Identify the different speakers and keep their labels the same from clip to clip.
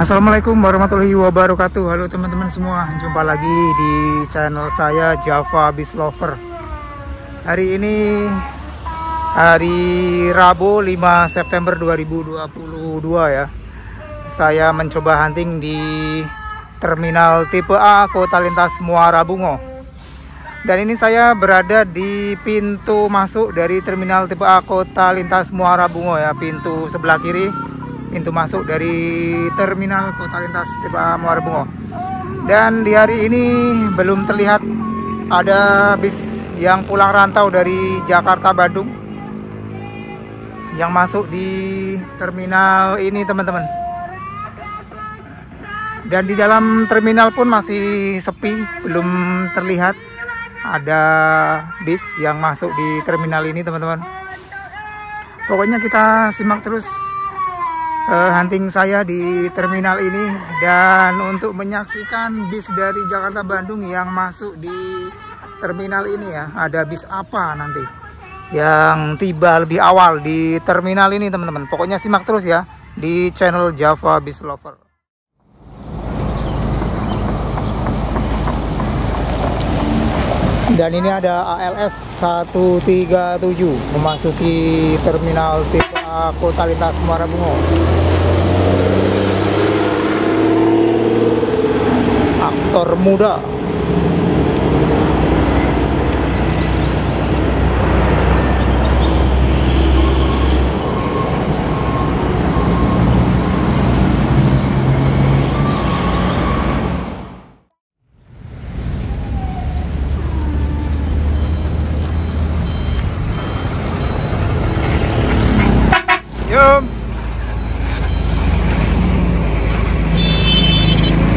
Speaker 1: Assalamualaikum warahmatullahi wabarakatuh. Halo teman-teman semua, jumpa lagi di channel saya Java Beast Lover. Hari ini hari Rabu 5 September 2022 ya. Saya mencoba hunting di terminal tipe A Kota Lintas Muara Bungo. Dan ini saya berada di pintu masuk dari terminal tipe A Kota Lintas Muara Bungo ya, pintu sebelah kiri. Pintu masuk dari terminal Kota Lintas tipe A Muara Bungo. Dan di hari ini belum terlihat ada bis yang pulang rantau dari Jakarta Bandung yang masuk di terminal ini teman-teman. Dan di dalam terminal pun masih sepi, belum terlihat ada bis yang masuk di terminal ini teman-teman. Pokoknya kita simak terus hunting saya di terminal ini, dan untuk menyaksikan bis dari Jakarta Bandung yang masuk di terminal ini ya, ada bis apa nanti yang tiba lebih awal di terminal ini teman-teman. Pokoknya simak terus ya di channel Java Beast Lover. Dan ini ada ALS 137 memasuki terminal tipe A Kota Lintas Muara Bungo. Aktor muda.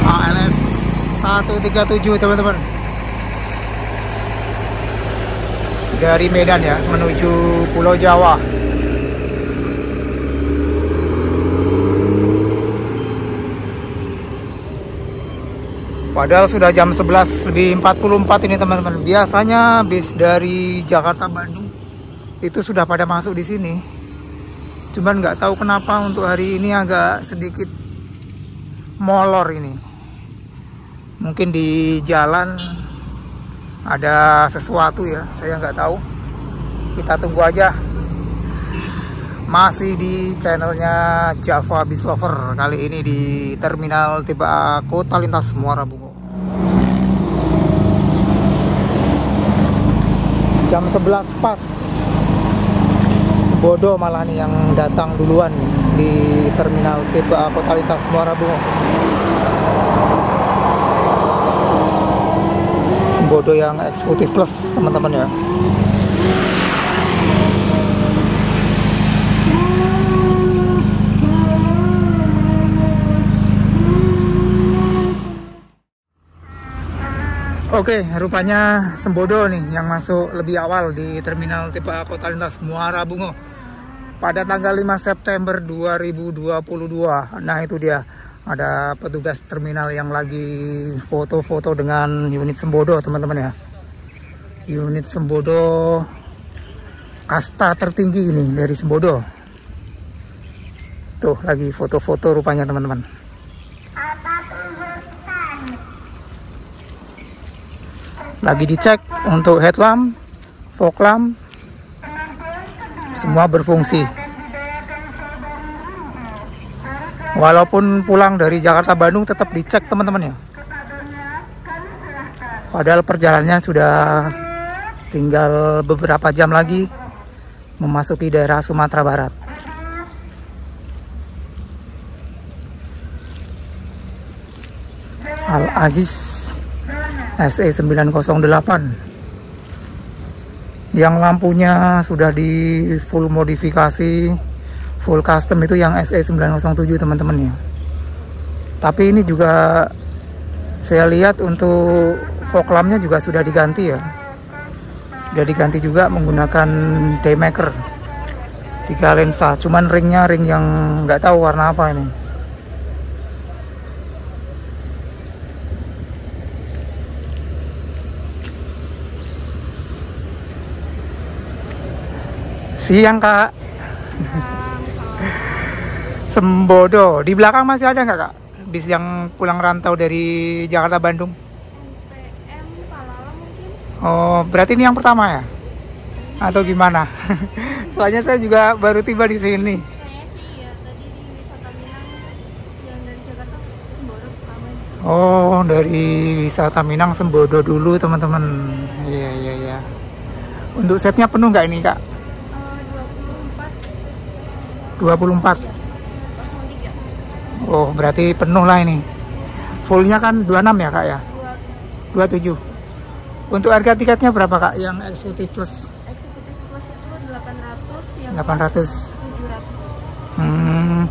Speaker 1: ALS 137 teman-teman, dari Medan ya menuju Pulau Jawa. Padahal sudah jam 11:44 ini teman-teman. Biasanya bis dari Jakarta Bandung itu sudah pada masuk di sini. Cuman nggak tahu kenapa untuk hari ini agak sedikit molor ini. Mungkin di jalan ada sesuatu ya, saya nggak tahu. Kita tunggu aja. Masih di channelnya Java Beast Lover, kali ini di terminal tipe A Kota Lintas Muara Bungo. Jam 11 pas. Bodoh malah nih yang datang duluan di terminal tipe A Kota Lintas Muara Bungo. Sembodo yang eksekutif plus teman-teman ya. Oke, rupanya Sembodo nih yang masuk lebih awal di terminal tipe A Kota Lintas Muara Bungo pada tanggal 5 September 2022. Nah itu dia, ada petugas terminal yang lagi foto-foto dengan unit Sembodo teman-teman ya. Unit Sembodo kasta tertinggi ini dari Sembodo. Tuh lagi foto-foto rupanya teman-teman. Lagi dicek untuk headlamp, fog lamp, semua berfungsi. Walaupun pulang dari Jakarta Bandung tetap dicek teman-teman ya. Padahal perjalanannya sudah tinggal beberapa jam lagi memasuki daerah Sumatera Barat. Al Aziz SE 908 yang lampunya sudah di full modifikasi, full custom, itu yang SE 907 teman-teman ya. Tapi ini juga saya lihat untuk fog lampnya juga sudah diganti ya. Sudah diganti juga menggunakan daymaker 3 lensa, cuman ringnya ring yang nggak tahu warna apa ini. Siang kak. Sembodo di belakang masih ada nggak kak? bis yang pulang rantau dari Jakarta Bandung?
Speaker 2: NPM Palala mungkin.
Speaker 1: Oh, berarti ini yang pertama ya? Atau gimana? Soalnya saya juga baru tiba di sini.
Speaker 2: Kayaknya sih ya, tadi di wisata Minang yang dari Jakarta Sembodo pertama.
Speaker 1: Oh, dari wisata Minang Sembodo dulu teman-teman. Iya, iya, iya. Untuk setnya penuh nggak ini Kak? 24.
Speaker 2: 24 03.
Speaker 1: Oh, berarti penuh lah ini. Fullnya kan 26 ya Kak ya? 27. Untuk harga tiketnya berapa Kak yang eksekutif plus?
Speaker 2: Eksekutif plus itu 800, yang
Speaker 1: 800.
Speaker 2: 700.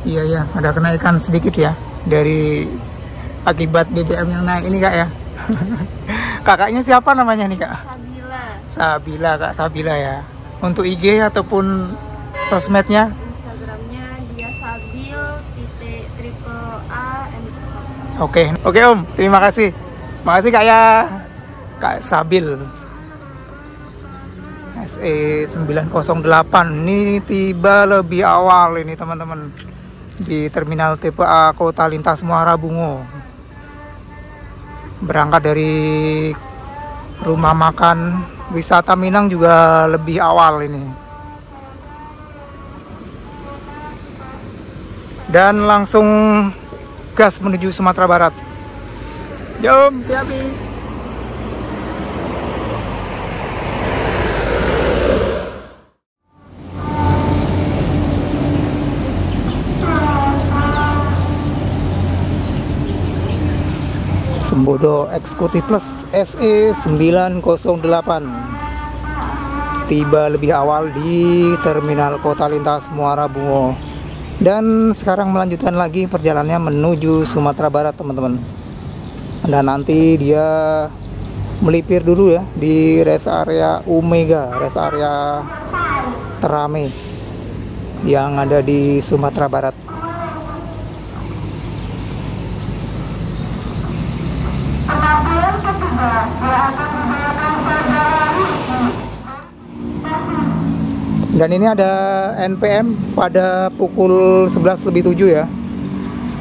Speaker 1: Iya ya, ada kenaikan sedikit ya dari akibat BBM yang naik ini Kak ya. Kakaknya siapa namanya nih Kak?
Speaker 2: Sabila.
Speaker 1: Sabila, Kak Sabila ya. Untuk IG ataupun sosmednya?
Speaker 2: Instagramnya dia sabil triple A _
Speaker 1: Oke, oke Om, terima kasih. Makasih Kak ya. Kak Sabil. SE 908 ini tiba lebih awal ini teman-teman di terminal TPA Kota Lintas Muara Bungo. Berangkat dari rumah makan wisata Minang juga lebih awal ini. Dan langsung gas menuju Sumatera Barat. Yom, hati-hati. Sembodo Eksekutif Plus SE 908 tiba lebih awal di terminal Kota Lintas Muara Bungo. Dan sekarang melanjutkan lagi perjalanannya menuju Sumatera Barat teman-teman. Dan nanti dia melipir dulu ya di rest area Omega, rest area terame yang ada di Sumatera Barat. Dan ini ada NPM pada pukul 11:07 ya.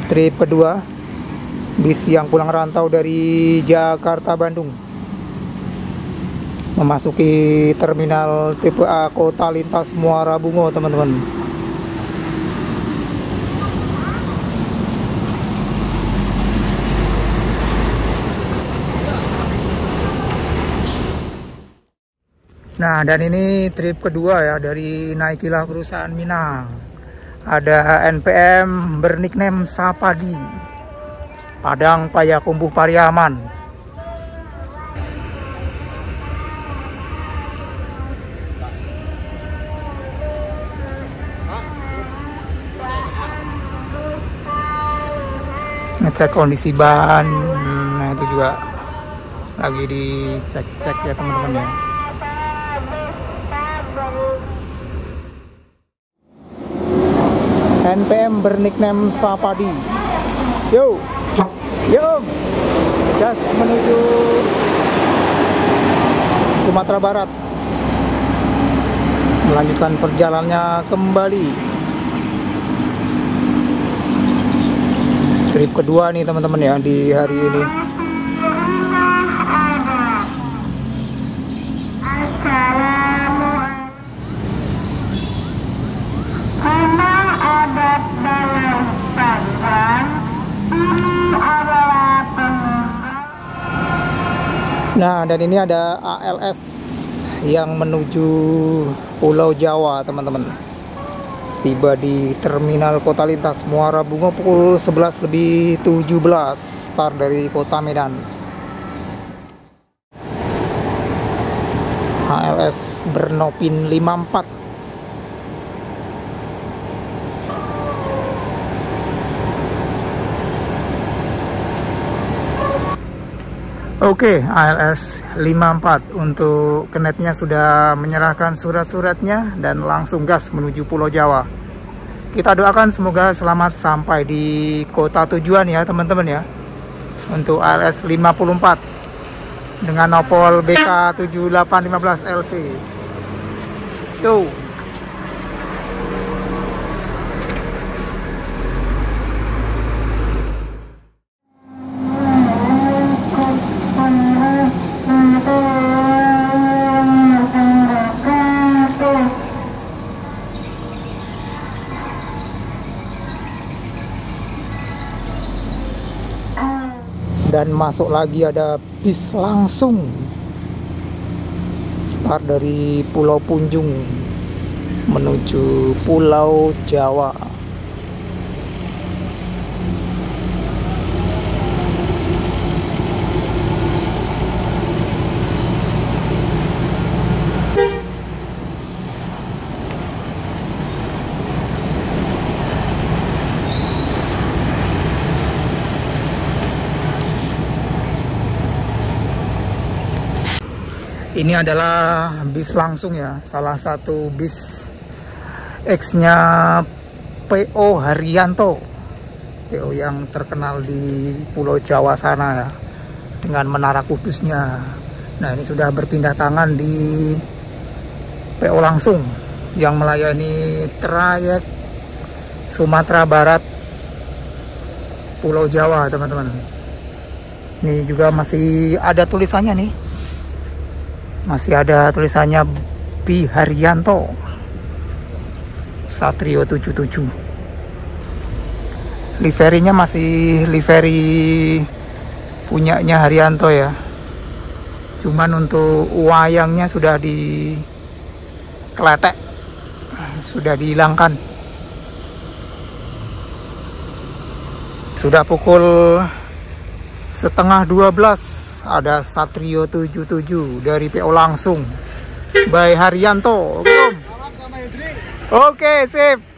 Speaker 1: Trip kedua bis yang pulang rantau dari Jakarta Bandung memasuki terminal TPA Kota Lintas Muara Bungo teman-teman. Nah, dan ini trip kedua ya dari naikilah perusahaan Minang. Ada NPM bernickname Sapadi, Padang Payakumbuh Pariaman. Ngecek kondisi ban, nah itu juga lagi dicek-cek ya teman-teman ya. NPM bernickname Sapadi. Yo, yo, gas menuju Sumatera Barat. Melanjutkan perjalanannya kembali. Trip kedua nih teman-teman ya di hari ini. Nah, dan ini ada ALS yang menuju Pulau Jawa, teman-teman. Tiba di terminal Kota Lintas Muara Bungo pukul 11:17, start dari Kota Medan. ALS Bernopin 54. Oke, ALS 54 untuk kenetnya sudah menyerahkan surat-suratnya dan langsung gas menuju Pulau Jawa. Kita doakan semoga selamat sampai di kota tujuan ya teman-teman ya. Untuk ALS 54 dengan nopol BK 7815 LC. Yo. Dan masuk lagi ada bis langsung start dari Pulau Punjung menuju Pulau Jawa. Ini adalah bis langsung ya, salah satu bis X-nya PO Haryanto, PO yang terkenal di Pulau Jawa sana ya, dengan Menara Kudusnya. Nah, ini sudah berpindah tangan di PO langsung yang melayani trayek Sumatera Barat Pulau Jawa, teman-teman. Ini juga masih ada tulisannya nih. Masih ada tulisannya Bi Haryanto Satrio 77. Liverinya masih livery punyanya Haryanto ya. Cuman untuk wayangnya sudah dikeletek, sudah dihilangkan. Sudah pukul 11:30. Ada Satrio 77 dari PO langsung by Haryanto. Oke, sip.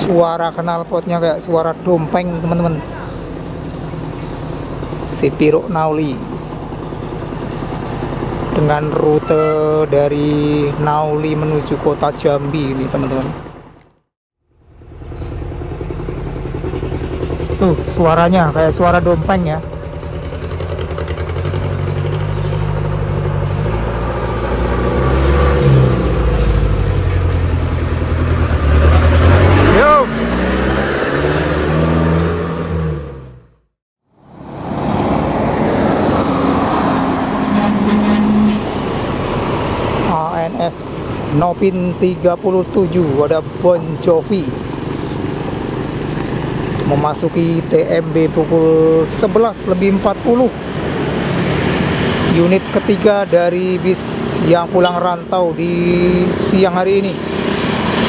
Speaker 1: Suara knalpotnya kayak suara dompeng, teman-teman. Si Piruk Nauli dengan rute dari Nauli menuju kota Jambi ini, teman-teman. Tuh suaranya kayak suara dompeng ya. ANS Nopin 37 ada Bon Jovi memasuki TMB pukul 11:40. Unit ketiga dari bis yang pulang rantau di siang hari ini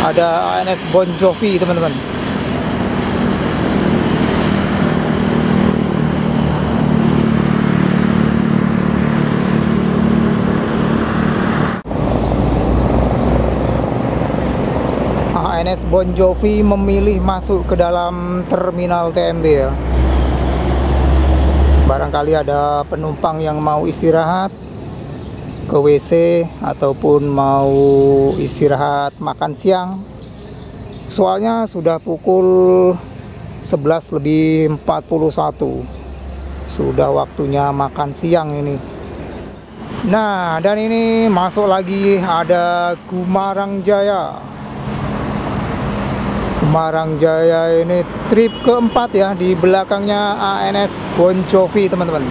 Speaker 1: ada ANS Bon Jovi, teman-teman. ANS Bon Jovi memilih masuk ke dalam terminal TMB ya. Barangkali ada penumpang yang mau istirahat ke WC ataupun mau istirahat makan siang. Soalnya sudah pukul 11:41. Sudah waktunya makan siang ini. Nah, dan ini masuk lagi ada Gumarang Jaya. Gumarang Jaya ini trip keempat ya, di belakangnya ANS Bon Jovi, teman-teman.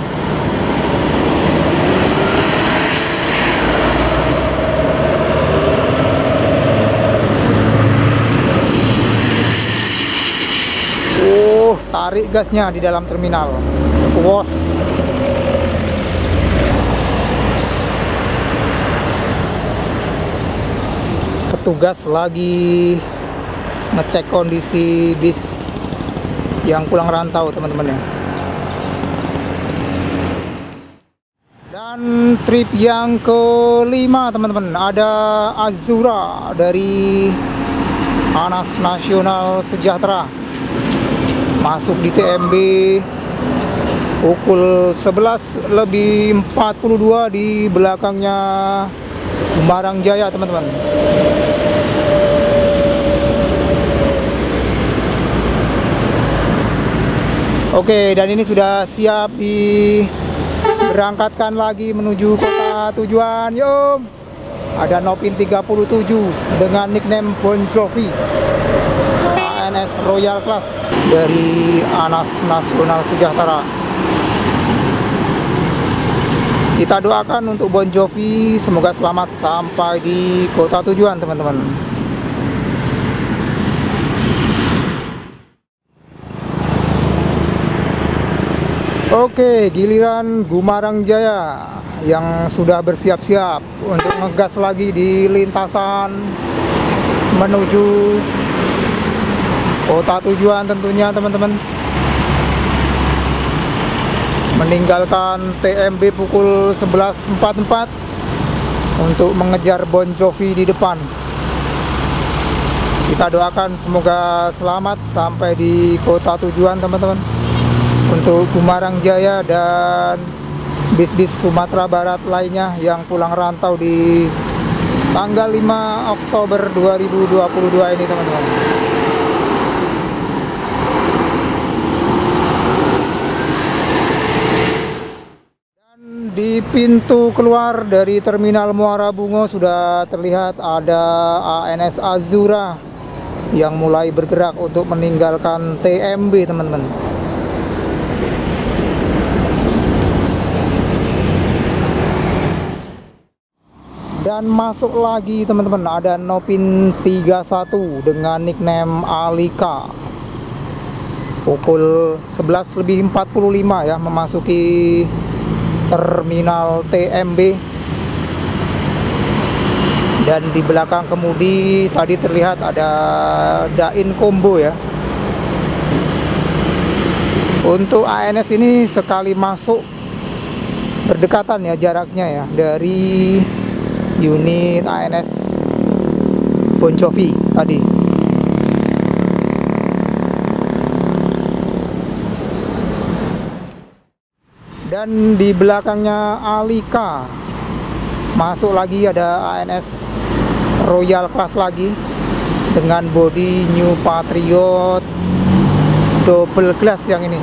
Speaker 1: Tarik gasnya di dalam terminal. Swos. Petugas lagi ngecek kondisi bis yang pulang rantau, teman-teman ya. Dan trip yang kelima, teman-teman, ada Azura dari Anas Nasional Sejahtera masuk di TMB pukul 11:42 di belakangnya Gumarang Jaya, teman-teman. Oke, dan ini sudah siap diberangkatkan lagi menuju kota tujuan. Yuk. Ada Nopin 37 dengan nickname Bon Jovi. ANS Royal Class dari Anas Nasional Sejahtera. Kita doakan untuk Bon Jovi semoga selamat sampai di kota tujuan, teman-teman. Oke, giliran Gumarang Jaya yang sudah bersiap-siap untuk ngegas lagi di lintasan menuju kota tujuan tentunya, teman-teman. Meninggalkan TMB pukul 11.44 untuk mengejar Bon Jovi di depan. Kita doakan semoga selamat sampai di kota tujuan, teman-teman. Untuk Gumarang Jaya dan bis-bis Sumatera Barat lainnya yang pulang rantau di tanggal 5 Oktober 2022 ini, teman-teman. Dan di pintu keluar dari Terminal Muara Bungo sudah terlihat ada ANS Azura yang mulai bergerak untuk meninggalkan TMB, teman-teman. Dan masuk lagi, teman-teman, ada Nopin 31 dengan nickname Alika. Pukul 11.45 ya, memasuki terminal TMB. Dan di belakang kemudi tadi terlihat ada Dain Combo ya. Untuk ANS ini sekali masuk berdekatan ya jaraknya ya dari unit ANS Bon Jovi tadi. Dan di belakangnya Alika masuk lagi ada ANS Royal Class lagi dengan bodi New Patriot double glass yang ini.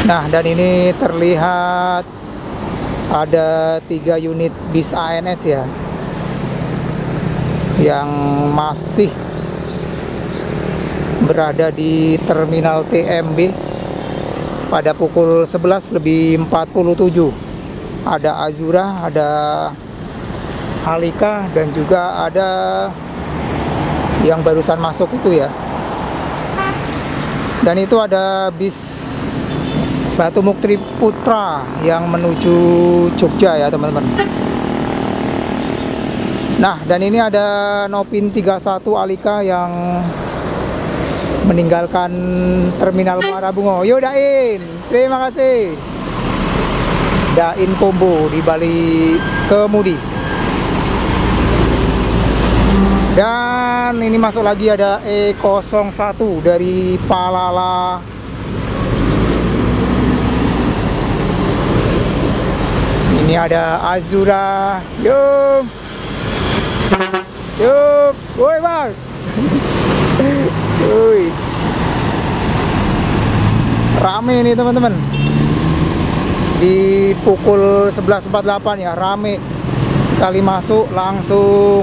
Speaker 1: Nah, dan ini terlihat ada 3 unit bis ANS ya yang masih berada di terminal TMB pada pukul 11.47. Ada Azura, ada Alika, dan juga ada yang barusan masuk itu ya. Dan itu ada bis Batu Mukti Putra yang menuju Jogja ya, teman-teman. Nah, dan ini ada Nopin 31 Alika yang meninggalkan Terminal Muara Bungo. Yo Dain, terima kasih. Dain Combo di balik kemudi. Dan ini masuk lagi ada E01 dari Palala. Ini ada Azura. Yuk. Yuk. Woi, Bang. Woi. Rame nih, teman-teman. Di pukul 11.48 ya, rame. Sekali masuk langsung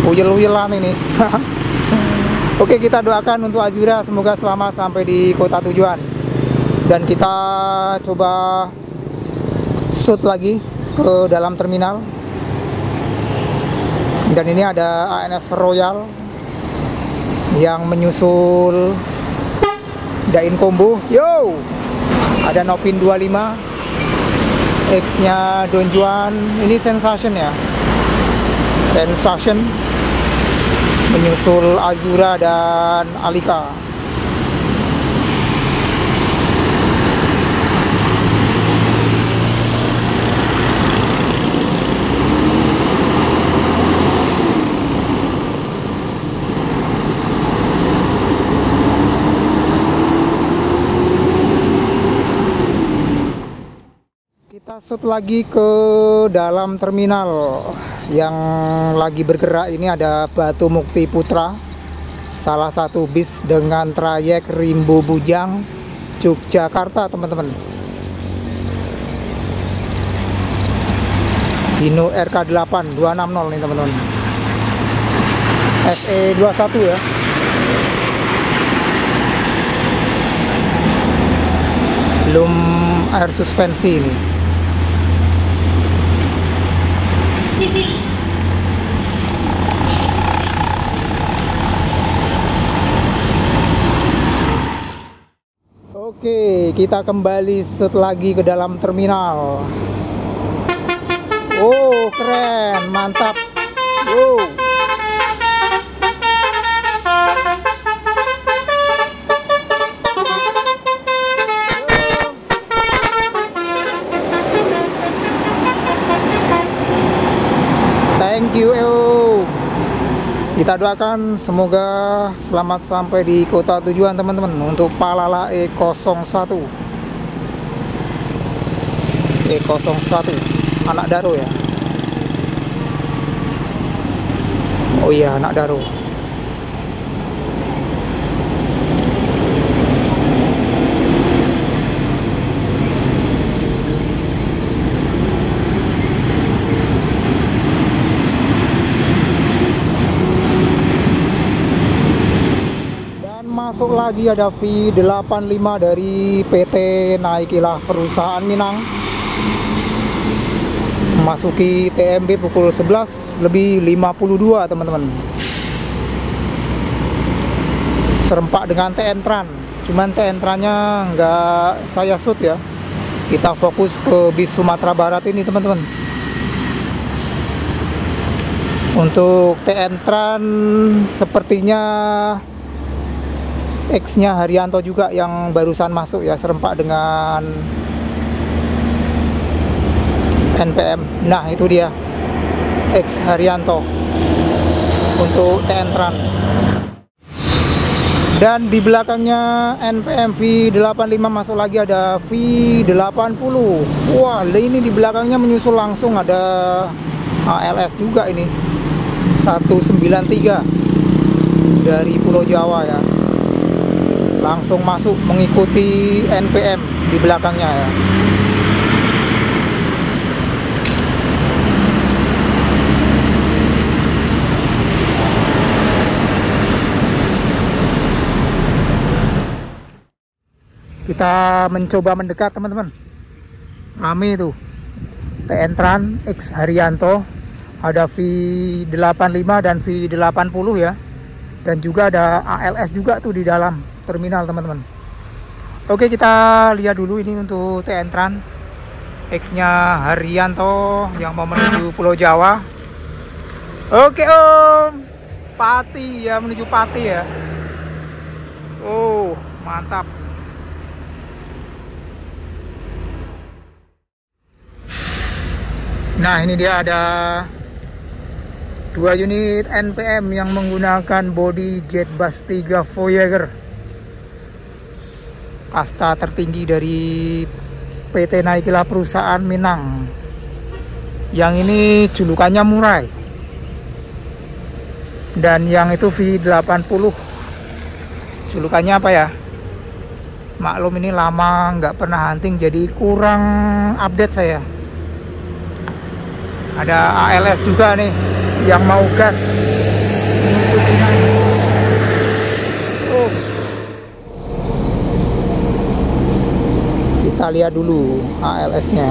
Speaker 1: uyel-uyelan ini. Oke, kita doakan untuk Azura semoga selamat sampai di kota tujuan. Dan kita coba shoot lagi ke dalam terminal. Dan ini ada ANS Royal yang menyusul Dain Combo. Yo, ada Nopin 25 X nya Don Juan. Ini Sensation ya, Sensation menyusul Azura dan Alika. Kita shoot lagi ke dalam terminal. Yang lagi bergerak ini ada Batu Mukti Putra, salah satu bis dengan trayek Rimbo Bujang Yogyakarta, teman-teman. Hino RK8 260 nih, teman-teman. SE21 ya. Belum air suspensi ini. Oke, kita kembali shoot lagi ke dalam terminal. Oh, keren, mantap. Oh. Thank you, kita doakan semoga selamat sampai di kota tujuan, teman-teman. Untuk Palala E01 anak Daro ya. Oh iya, anak Daro. Masuk lagi ada V85 dari PT Naikilah Perusahaan Minang. Masuki TMB pukul 11:52, teman-teman. Serempak dengan TN Tran. Cuman TN Trannya nggak saya shoot ya. Kita fokus ke bis Sumatera Barat ini, teman-teman. Untuk TN Tran sepertinya X-nya Haryanto juga yang barusan masuk ya, serempak dengan NPM. Nah, itu dia X Haryanto untuk TN Tran. Dan di belakangnya NPM V85 masuk lagi ada V80. Wah, ini di belakangnya menyusul langsung ada ALS juga ini, 193 dari Pulau Jawa ya. Langsung masuk mengikuti NPM di belakangnya ya. Kita mencoba mendekat, teman-teman. Rame tuh. TN Tran X Haryanto, ada V85 dan V80 ya. Dan juga ada ALS juga tuh di dalam terminal, teman-teman. Oke, kita lihat dulu ini untuk TN Tran X-nya Haryanto yang mau menuju Pulau Jawa. Oke, Om. Pati ya, menuju Pati ya. Oh, mantap. Nah, ini dia ada 2 unit NPM yang menggunakan bodi Jetbus 3 Voyager, kasta tertinggi dari PT Naikilah Perusahaan Minang. Yang ini julukannya Murai. Dan yang itu V80, julukannya apa ya? Maklum ini lama nggak pernah hunting, jadi kurang update saya. Ada ALS juga nih yang mau gas. Oh. Kita lihat dulu ALS-nya.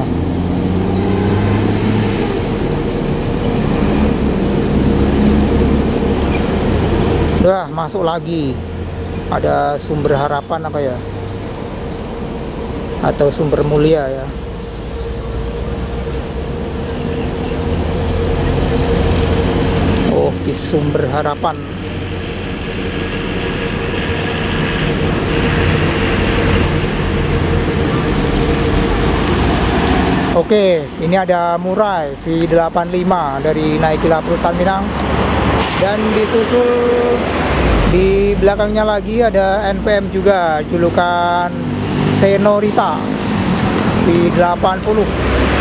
Speaker 1: Udah masuk lagi. Ada Sumber Harapan apa ya? Atau Sumber Mulia ya. Oh, di Sumber Harapan. Oke, ini ada Murai V85 dari Naikilah Perusahaan Minang. Dan disusul di belakangnya lagi ada NPM juga, julukan Senorita V80.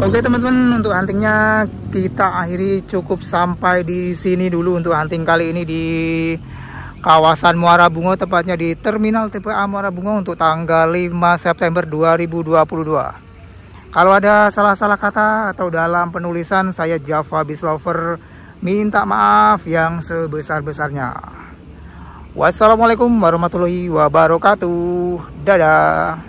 Speaker 1: Oke teman-teman, untuk huntingnya kita akhiri cukup sampai di sini dulu untuk hunting kali ini di kawasan Muara Bungo, tepatnya di Terminal TPA Muara Bungo untuk tanggal 5 September 2022. Kalau ada salah-salah kata atau dalam penulisan, saya Java Beast Lover minta maaf yang sebesar-besarnya. Wassalamualaikum warahmatullahi wabarakatuh. Dadah.